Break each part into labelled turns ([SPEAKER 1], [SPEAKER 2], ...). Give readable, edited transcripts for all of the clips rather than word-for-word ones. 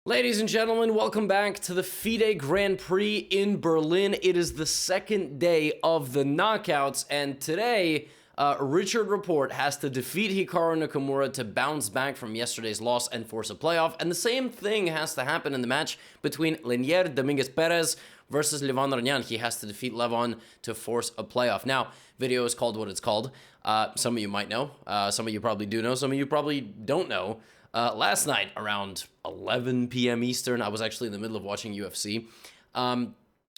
[SPEAKER 1] Ladies and gentlemen, welcome back to the FIDE Grand Prix in Berlin. It is the second day of the knockouts, and today, Richard Rapport has to defeat Hikaru Nakamura to bounce back from yesterday's loss and force a playoff, and the same thing has to happen in the match between Lenier Dominguez Perez versus Levon Arnyan. He has to defeat Levon to force a playoff. Now, video is called what it's called. Some of you might know, some of you probably do know, some of you probably don't know. Last night, around 11 p.m. Eastern, I was actually in the middle of watching UFC. Anish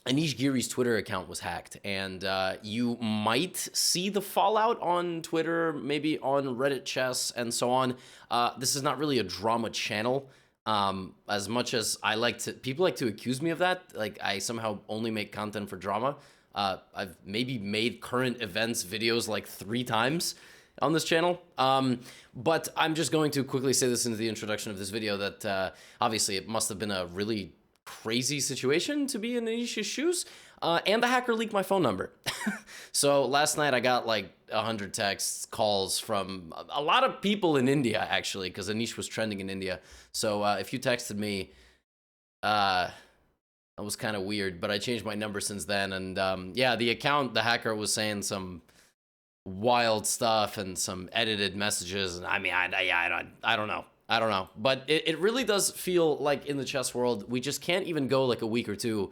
[SPEAKER 1] Giri's Twitter account was hacked, and you might see the fallout on Twitter, maybe on Reddit Chess, and so on. This is not really a drama channel, as much as people like to accuse me of that. Like, I somehow only make content for drama. I've maybe made current events videos like 3 times on this channel, but I'm just going to quickly say this into the introduction of this video that obviously it must have been a really crazy situation to be in Anish's shoes, and the hacker leaked my phone number. So last night I got like 100 texts, calls from a lot of people in India, actually, because Anish was trending in India. So if you texted me, that was kind of weird, but I changed my number since then, and yeah, the hacker was saying some wild stuff and some edited messages, and I mean, I don't know, but it really does feel like in the chess world we just can't even go like a week or two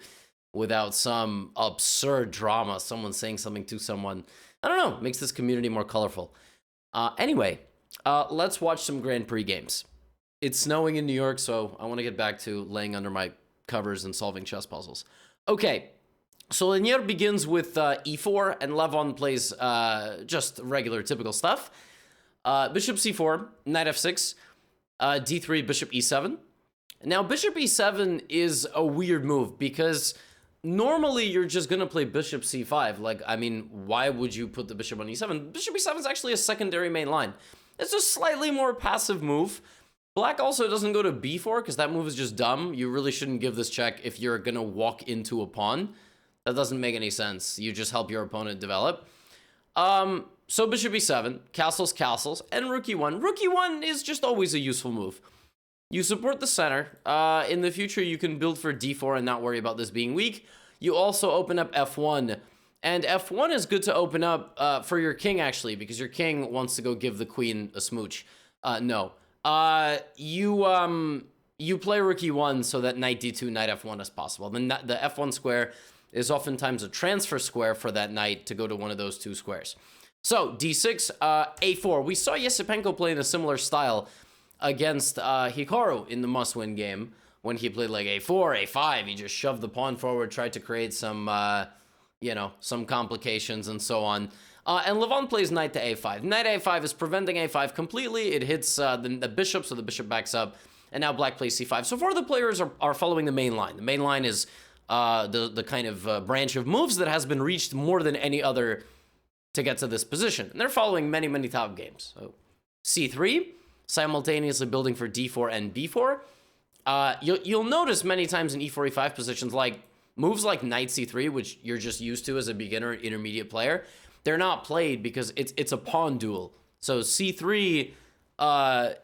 [SPEAKER 1] without some absurd drama, someone saying something to someone. I don't know, makes this community more colorful. Anyway, let's watch some Grand Prix games. It's snowing in New York, so I want to get back to laying under my covers and solving chess puzzles. Okay. So Lenier begins with e4, and Levon plays just regular, typical stuff. Bishop c4, knight f6, d3, bishop e7. Now, bishop e7 is a weird move, because normally you're just going to play bishop c5. Like, I mean, why would you put the bishop on e7? Bishop e7 is actually a secondary main line. It's a slightly more passive move. Black also doesn't go to b4, because that move is just dumb. You really shouldn't give this check if you're going to walk into a pawn. That doesn't make any sense. You just help your opponent develop. So bishop e7, castles, and rook e1. Rook e1 is just always a useful move. You support the center. In the future, you can build for d4 and not worry about this being weak. You also open up f1. And f1 is good to open up for your king, actually, because your king wants to go give the queen a smooch. No. You play rook e1 so that knight d2, knight f1 is possible. The f1 square is oftentimes a transfer square for that knight to go to one of those 2 squares. So, d6, a4. We saw Yesipenko play in a similar style against Hikaru in the must-win game. When he played like a4, a5, he just shoved the pawn forward, tried to create some, some complications and so on. And Levon plays knight to a5. Knight a5 is preventing a5 completely. It hits the bishop, so the bishop backs up. And now black plays c5. So far, the players are following the main line. The main line is the kind of branch of moves that has been reached more than any other to get to this position. And they're following many, many top games. So c3, simultaneously building for d4 and b4. You'll notice many times in e4, e5 positions, like moves like knight c3, which you're just used to as a beginner, intermediate player, they're not played because it's a pawn duel. So c3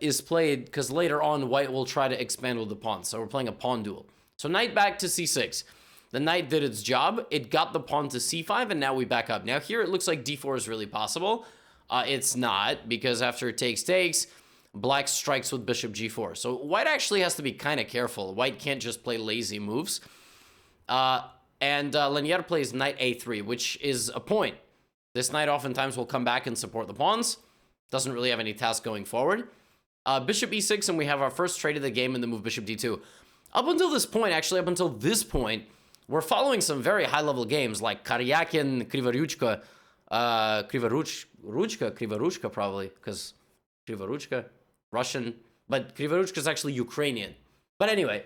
[SPEAKER 1] is played because later on white will try to expand with the pawn. So we're playing a pawn duel. So knight back to c6. The knight did its job. It got the pawn to c5, and now we back up. Now here it looks like d4 is really possible. It's not, because after it takes, black strikes with bishop g4. So white actually has to be kind of careful. White can't just play lazy moves. And Lenier plays knight a3, which is a point. This knight oftentimes will come back and support the pawns. Doesn't really have any task going forward. Bishop e6, and we have our first trade of the game in the move bishop d2. Up until this point, we're following some very high-level games like Karyakin, Krivoruchka, Krivoruchka probably, because Krivoruchka, Russian, but Krivoruchka is actually Ukrainian. But anyway,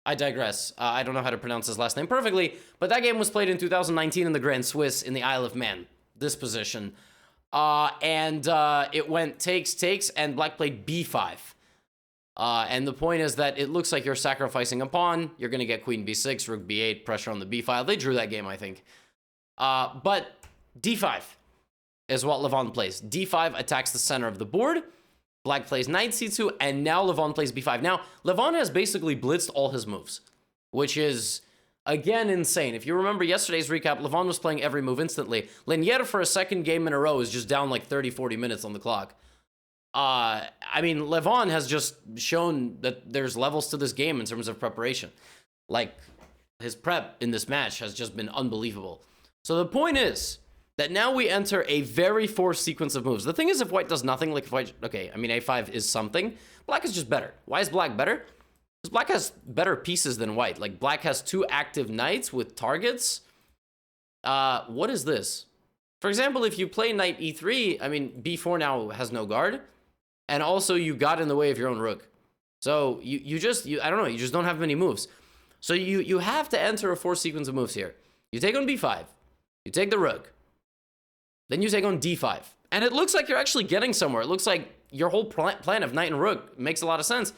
[SPEAKER 1] I digress. I don't know how to pronounce his last name perfectly, but that game was played in 2019 in the Grand Swiss in the Isle of Man, this position. And it went takes, and black played b5. And the point is that it looks like you're sacrificing a pawn. You're going to get queen b6, rook b8, pressure on the b file. They drew that game, I think. But d5 is what Levon plays. d5 attacks the center of the board. Black plays knight c2, and now Levon plays b5. Now, Levon has basically blitzed all his moves, which is, again, insane. If you remember yesterday's recap, Levon was playing every move instantly. Linier, for a second game in a row, is just down like 30, 40 minutes on the clock. I mean, Levon has just shown that there's levels to this game in terms of preparation. Like, his prep in this match has just been unbelievable. So the point is that now we enter a very forced sequence of moves. The thing is, if white does nothing, like if white, okay, I mean, a5 is something. Black is just better. Why is black better? Because black has better pieces than white. Like, black has 2 active knights with targets. What is this? For example, if you play knight e3, I mean, b4 now has no guard. And also, you got in the way of your own rook. So, you I don't know, you just don't have many moves. So, you have to enter a forced sequence of moves here. You take on b5. You take the rook. Then you take on d5. And it looks like you're actually getting somewhere. It looks like your whole plan of knight and rook makes a lot of sense.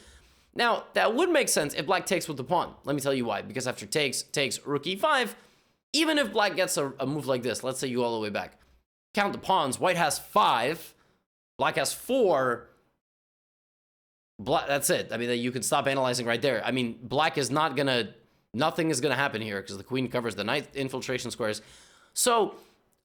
[SPEAKER 1] Now, that would make sense if black takes with the pawn. Let me tell you why. Because after takes rook e5, even if black gets a move like this, let's say you all the way back. Count the pawns. White has 5. Black has 4. That's it. I mean, you can stop analyzing right there. I mean, black is not going to... Nothing is going to happen here because the queen covers the knight infiltration squares. So,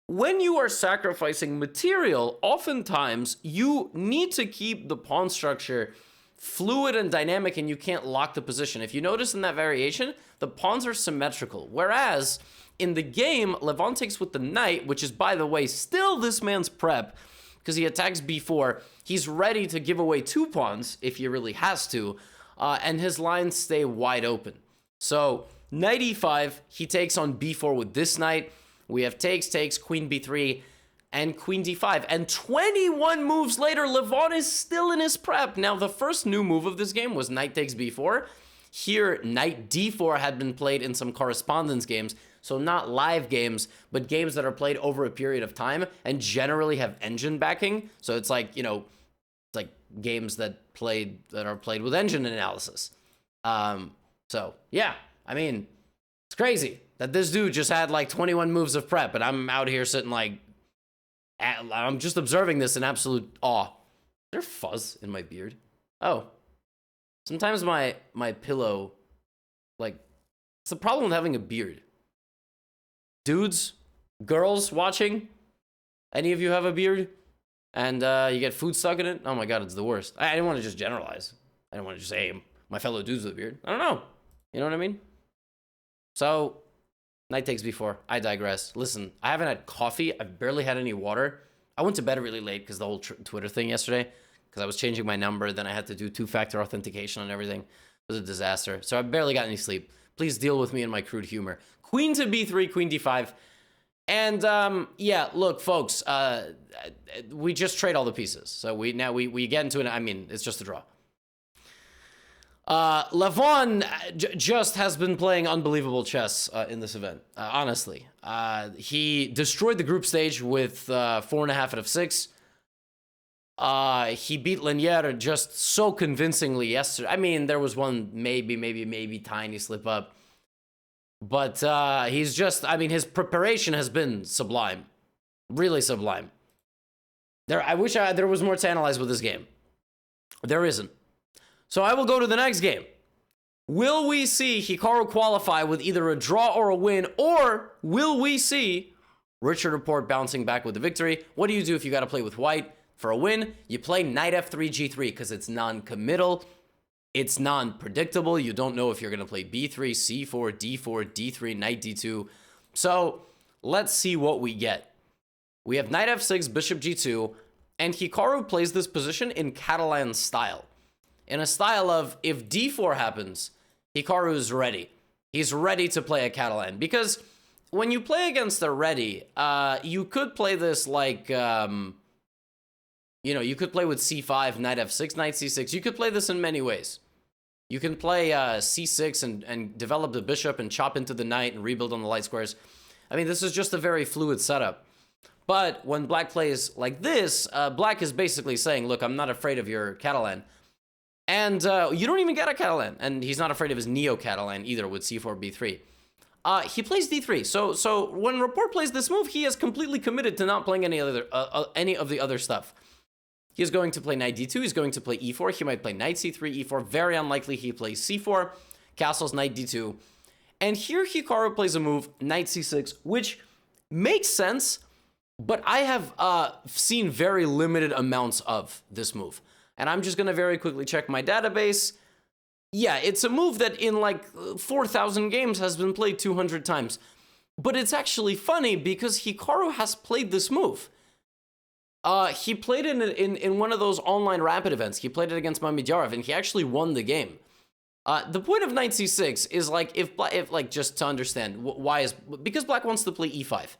[SPEAKER 1] when you are sacrificing material, oftentimes you need to keep the pawn structure fluid and dynamic, and you can't lock the position. If you notice in that variation, the pawns are symmetrical. Whereas, in the game, Levon takes with the knight, which is, by the way, still this man's prep, because he attacks b4. He's ready to give away 2 pawns, if he really has to, and his lines stay wide open. So, knight e5, he takes on b4 with this knight. We have takes, queen b3, and queen d5. And 21 moves later, Levon is still in his prep. Now, the first new move of this game was knight takes b4. Here, knight d4 had been played in some correspondence games. So not live games, but games that are played over a period of time and generally have engine backing. So it's like, you know, it's like games that are played with engine analysis. So, yeah, I mean, it's crazy that this dude just had like 21 moves of prep, and I'm out here sitting like, I'm just observing this in absolute awe. Is there fuzz in my beard? Oh, sometimes my pillow, like, it's the problem with having a beard. Dudes, girls watching, any of you have a beard? And you get food stuck in it? Oh my god, it's the worst. I didn't want to just generalize. I didn't want to just say, hey, my fellow dudes with a beard. I don't know. You know what I mean? So, knight takes b4. I digress. Listen, I haven't had coffee. I've barely had any water. I went to bed really late because the whole Twitter thing yesterday. Because I was changing my number. Then I had to do 2-factor authentication on everything. It was a disaster. So I barely got any sleep. Please deal with me in my crude humor. Queen to b3, queen d5. And, yeah, look, folks. We just trade all the pieces. So we get into it. I mean, it's just a draw. Levon just has been playing unbelievable chess in this event, honestly. He destroyed the group stage with 4.5 out of 6. He beat Linier just so convincingly yesterday. I mean, there was one maybe tiny slip up. But he's just, I mean, his preparation has been sublime. Really sublime. I wish there was more to analyze with this game. There isn't. So I will go to the next game. Will we see Hikaru qualify with either a draw or a win, or will we see Richard Report bouncing back with the victory? What do you do if you got to play with white? For a win, you play knight f3, g3, because it's non-committal. It's non-predictable. You don't know if you're going to play b3, c4, d4, d3, knight d2. So let's see what we get. We have knight f6, bishop g2, and Hikaru plays this position in Catalan style. In a style of, if d4 happens, Hikaru is ready. He's ready to play a Catalan. Because when you play against a ready, you could play this like, you know, you could play with c5, knight f6, knight c6. You could play this in many ways. You can play c6 and develop the bishop and chop into the knight and rebuild on the light squares. I mean, this is just a very fluid setup. But when black plays like this, black is basically saying, look, I'm not afraid of your Catalan. And you don't even get a Catalan. And he's not afraid of his neo-Catalan either with c4, b3. He plays d3. So when Report plays this move, he is completely committed to not playing any of the other stuff. He's going to play knight d2. He's going to play e4. He might play knight c3, e4. Very unlikely he plays c4. Castles, knight d2. And here Hikaru plays a move, knight c6, which makes sense, but I have seen very limited amounts of this move. And I'm just going to very quickly check my database. Yeah, it's a move that in like 4,000 games has been played 200 times. But it's actually funny because Hikaru has played this move. He played it in one of those online rapid events. He played it against Mamedyarov, and he actually won the game. The point of knight c6 is like, if just to understand because black wants to play e5.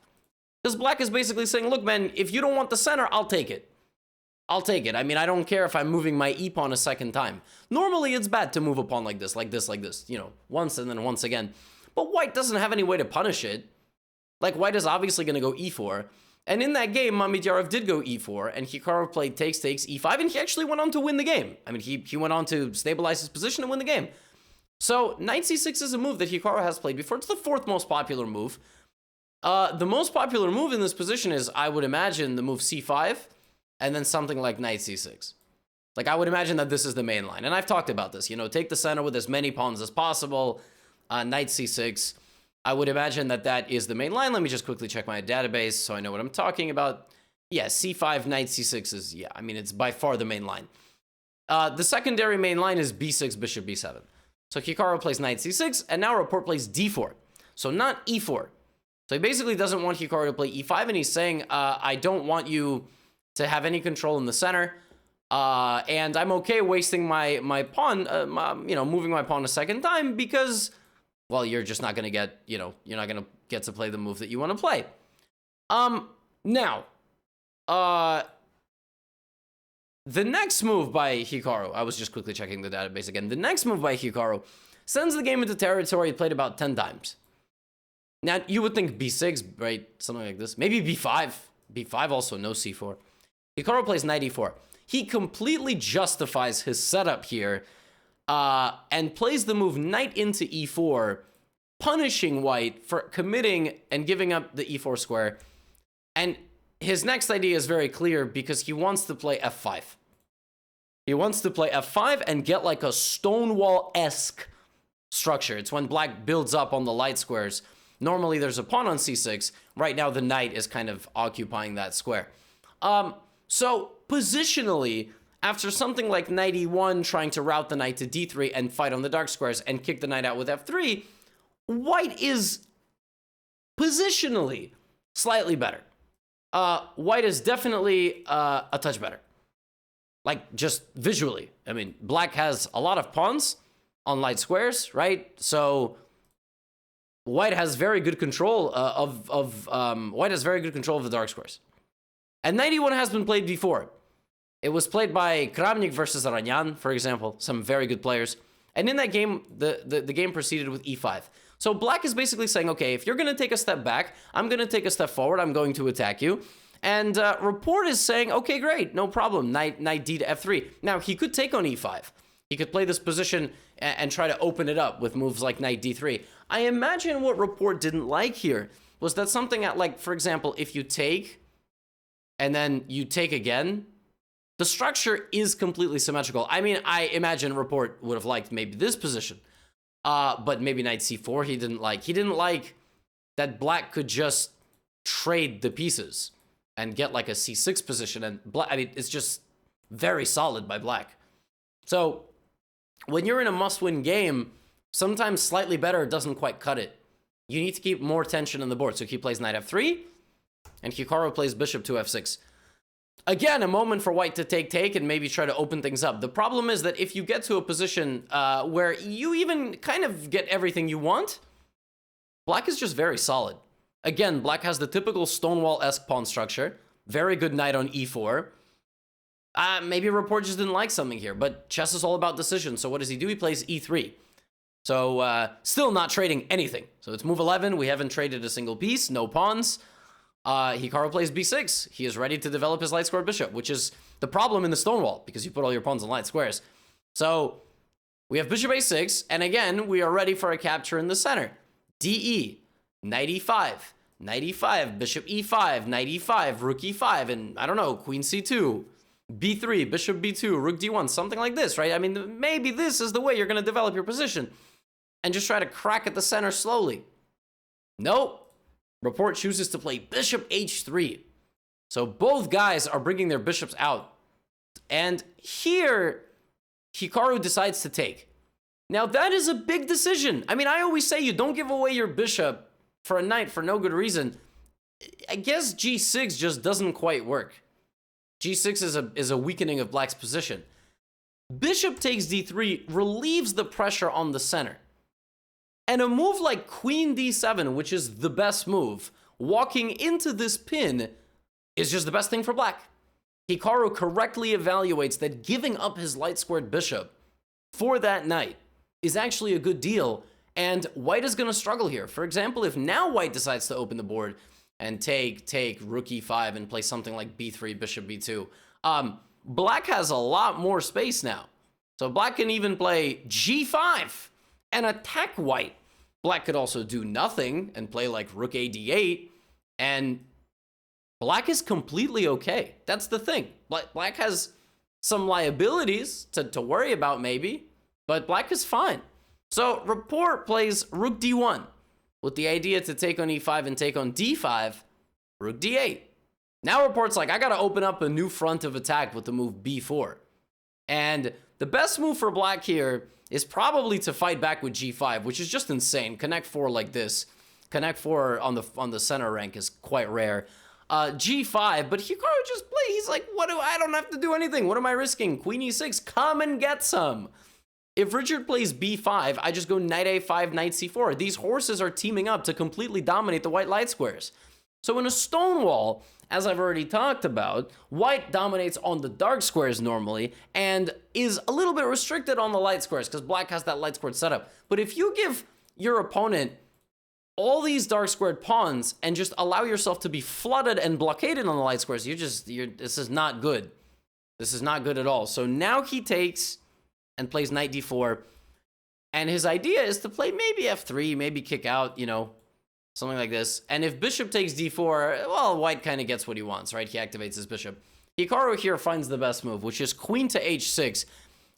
[SPEAKER 1] Because black is basically saying, look, man, if you don't want the center, I'll take it. I'll take it. I mean, I don't care if I'm moving my e-pawn a second time. Normally, it's bad to move a pawn like this, you know, once and then once again. But white doesn't have any way to punish it. Like, white is obviously going to go e4. And in that game, Mamedyarov did go e4, and Hikaru played takes, e5, and he actually went on to win the game. I mean, he went on to stabilize his position and win the game. So, knight c6 is a move that Hikaru has played before. It's the fourth most popular move. The most popular move in this position is, I would imagine, the move c5, and then something like knight c6. Like, I would imagine that this is the main line. And I've talked about this, you know, take the center with as many pawns as possible, knight c6. I would imagine that that is the main line. Let me just quickly check my database so I know what I'm talking about. Yeah, c5, knight c6 is, yeah, I mean, it's by far the main line. The secondary main line is b6, bishop b7. So Hikaru plays knight c6, and now Rapport plays d4. So not e4. So he basically doesn't want Hikaru to play e5, and he's saying, I don't want you to have any control in the center, and I'm okay wasting my pawn, you know, moving my pawn a second time because, well, you're just not going to get, you know, you're not going to get to play the move that you want to play. Now, the next move by Hikaru, I was just quickly checking the database again. The next move by Hikaru sends the game into territory he played about 10 times. Now, you would think b6, right? Something like this. Maybe b5. b5 also, no c4. Hikaru plays knight e4. He completely justifies his setup here and plays the move knight into e4, punishing white for committing and giving up the e4 square. And his next idea is very clear because he wants to play f5. He wants to play f5 and get like a Stonewall-esque structure. It's when black builds up on the light squares. Normally there's a pawn on c6. Right now the knight is kind of occupying that square. So positionally, after something like knight e1 trying to route the knight to d3 and fight on the dark squares and kick the knight out with f3, white is positionally slightly better. White is definitely a touch better. Like, just visually. I mean, black has a lot of pawns on light squares, right? So white has very good control white has very good control of the dark squares. And knight e1 has been played before. It was played by Kramnik versus Aranyan, for example, some very good players. And in that game, the game proceeded with e5. So black is basically saying, okay, if you're going to take a step back, I'm going to take a step forward, I'm going to attack you. And Rapport is saying, okay, great, no problem, knight d to f3. Now, he could take on e5. He could play this position and try to open it up with moves like knight d3. I imagine what Rapport didn't like here was that something at, like, for example, if you take and then you take again, the structure is completely symmetrical. I mean, I imagine Rapport would have liked maybe this position, but maybe knight c4 he didn't like. He didn't like that black could just trade the pieces and get like a c6 position, and black, I mean, it's just very solid by black. So when you're in a must-win game, sometimes slightly better doesn't quite cut it. You need to keep more tension on the board. So he plays knight f3, and Hikaru plays bishop to f6. Again, a moment for white to take and maybe try to open things up. The problem is that if you get to a position where you even kind of get everything you want, black is just very solid. Again, black has the typical Stonewall-esque pawn structure. Very good knight on e4. Maybe Rapport just didn't like something here, but chess is all about decisions. So what does he do? He plays e3. So still not trading anything. So it's move 11. We haven't traded a single piece. No pawns. Hikaru plays b6. He is ready to develop his light square bishop, which is the problem in the Stonewall, because you put all your pawns on light squares. So we have bishop a6, and again, we are ready for a capture in the center. de, knight e5, bishop e5, knight e5, rook e5, and I don't know, queen c2, b3, bishop b2, rook d1, something like this, right? I mean, maybe this is the way you're going to develop your position and just try to crack at the center slowly. Nope. Report chooses to play bishop h3. So both guys are bringing their bishops out. And here, Hikaru decides to take. Now, that is a big decision. I mean, I always say you don't give away your bishop for a knight for no good reason. I guess g6 just doesn't quite work. g6 is a weakening of black's position. Bishop takes d3 relieves the pressure on the center. And a move like queen d7, which is the best move, walking into this pin is just the best thing for black. Hikaru correctly evaluates that giving up his light-squared bishop for that knight is actually a good deal, and white is going to struggle here. For example, if now white decides to open the board and take rook e5 and play something like b3, bishop b2, black has a lot more space now. So black can even play g5 and attack white. Black could also do nothing and play like rook a d8, and black is completely okay. That's the thing. Black has some liabilities to worry about maybe, but black is fine. So Report plays rook d1 with the idea to take on e5 and take on d5, rook d8. Now Report's like, I gotta open up a new front of attack with the move b4. And the best move for black here is probably to fight back with g5, which is just insane. Connect 4 like this. Connect 4 on the center rank is quite rare. G5, but Hikaru just play. He's like, I don't have to do anything. What am I risking? Queen e6, come and get some. If Richard plays b5, I just go knight a5, knight c4. These horses are teaming up to completely dominate the white light squares. So in a stone wall, as I've already talked about, white dominates on the dark squares normally and is a little bit restricted on the light squares because black has that light squared setup. But if you give your opponent all these dark squared pawns and just allow yourself to be flooded and blockaded on the light squares, this is not good. This is not good at all. So now he takes and plays knight d4. And his idea is to play maybe f3, maybe kick out, something like this. And if bishop takes d4, well, white kind of gets what he wants, right? He activates his bishop. Hikaru here finds the best move, which is queen to h6,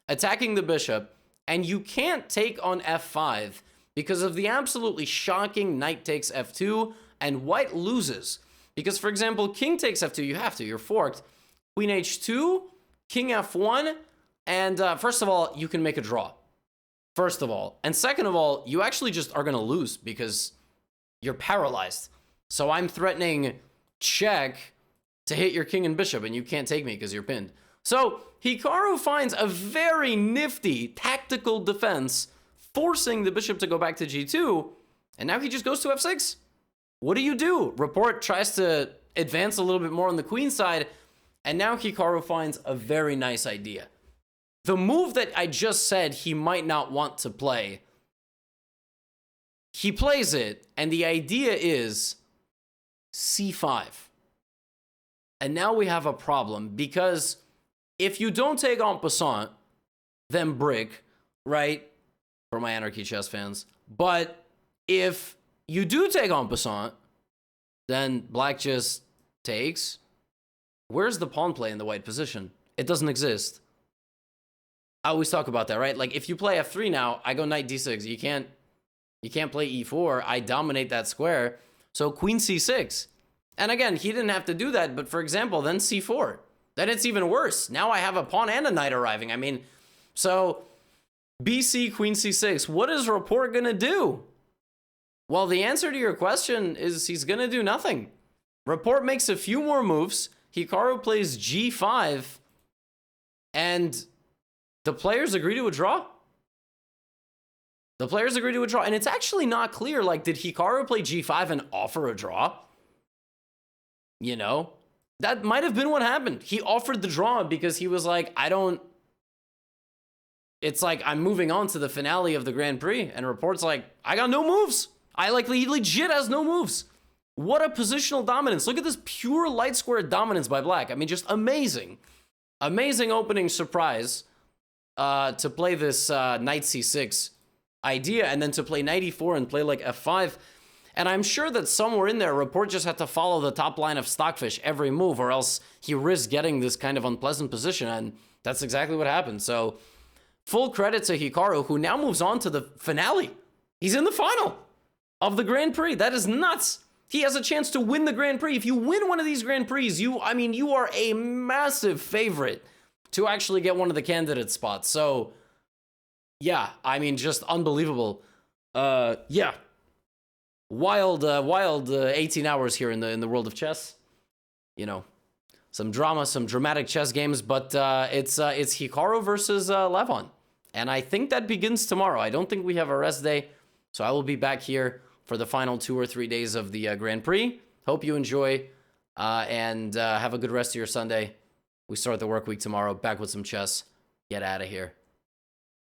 [SPEAKER 1] attacking the bishop. And you can't take on f5 because of the absolutely shocking knight takes f2, and white loses. Because, for example, king takes f2, you have to, you're forked. Queen h2, king f1, and first of all, you can make a draw. First of all. And second of all, you actually just are going to lose because you're paralyzed. So I'm threatening check to hit your king and bishop, and you can't take me because you're pinned. So Hikaru finds a very nifty tactical defense, forcing the bishop to go back to g2, and now he just goes to f6. What do? Report tries to advance a little bit more on the queen side, and now Hikaru finds a very nice idea. The move that I just said he might not want to play, he plays it, and the idea is c5. And now we have a problem, because if you don't take en passant, then brick, right? For my Anarchy Chess fans. But if you do take en passant, then black just takes. Where's the pawn play in the white position? It doesn't exist. I always talk about that, right? Like if you play f3 now, I go knight d6. You can't play e4. I dominate that square. So queen c6. And again, he didn't have to do that, but for example, then c4. Then it's even worse. Now I have a pawn and a knight arriving. I mean, so bc, queen c6. What is Report gonna do? Well, the answer to your question is he's gonna do nothing. Report makes a few more moves. Hikaru plays g5, and the players agree to a draw. The players agree to a draw, and it's actually not clear, like, did Hikaru play g5 and offer a draw? That might have been what happened. He offered the draw because he was like, it's like, I'm moving on to the finale of the Grand Prix, and Report's like, I got no moves. He legit has no moves. What a positional dominance. Look at this pure light square dominance by black. I mean, just amazing. Amazing opening surprise to play this knight c6 idea, and then to play knight e4 and play like f5. And I'm sure that somewhere in there, Rapport just had to follow the top line of Stockfish every move, or else he risked getting this kind of unpleasant position, and that's exactly what happened. So, full credit to Hikaru, who now moves on to the finale. He's in the final of the Grand Prix. That is nuts. He has a chance to win the Grand Prix. If you win one of these Grand Prix, you are a massive favorite to actually get one of the candidate spots. So, yeah, I mean, just unbelievable. Yeah. Wild 18 hours here in the world of chess. You know, some drama, some dramatic chess games, but it's Hikaru versus Levon. And I think that begins tomorrow. I don't think we have a rest day, so I will be back here for the final 2 or 3 days of the Grand Prix. Hope you enjoy, and have a good rest of your Sunday. We start the work week tomorrow. Back with some chess. Get out of here.